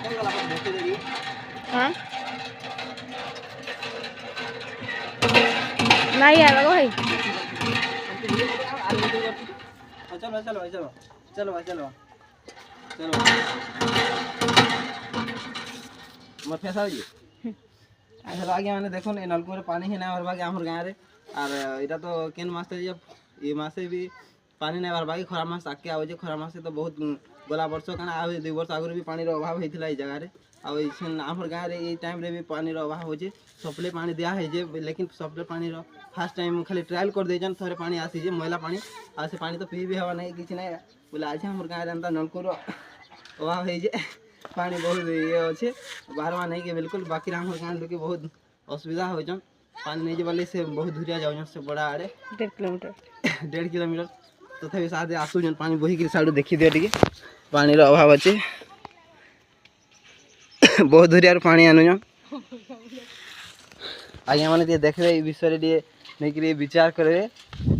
हाँ नहीं आएगा भाई। चलो चलो भाई चलो चलो भाई चलो चलो मत फैसा जी अच्छा आगे मैंने देखो ना नलकूप में पानी ही ना भर बाकी आमर गाँव रे और इटा तो केन मासे जब ये मासे भी पानी नहीं भर बाकी खरा मास आके आवे खरा मासे तो बहुत गला वर्ष कना आ 2 वर्ष आगु भी पानी अभाव होता ये जगह रे आमर गाँव रे ये टाइम रे भी पानी अभाव हो सप्लाई पानी दिया है लेकिन सप्लाई पानी फास्ट टाइम खाली ट्रायल कर देजन थोड़े पानी आसी मैला पानी आ से पानी तो पी भी हवा नहीं किसी नहीं बोले आज आमर गाँव एंता नलकूर अभाव हो पानी बहुत ये अच्छे बारवा नहीं के बिल्कुल बाकी आमर गाँव लोग बहुत असुविधा हो पानी नहीं जब से बहुत दूरिया जाऊँ से बड़ा आड़े 1.5 किलोमीटर 1.5 किलोमीटर तथापि सादे आसुन पानी बोहिक साइड देखी दिए टे पानी अभाव अच्छे बहुत दूरिया पानी आनुन आज्ञा मैंने देखते विषय नहीं विचार करेंगे।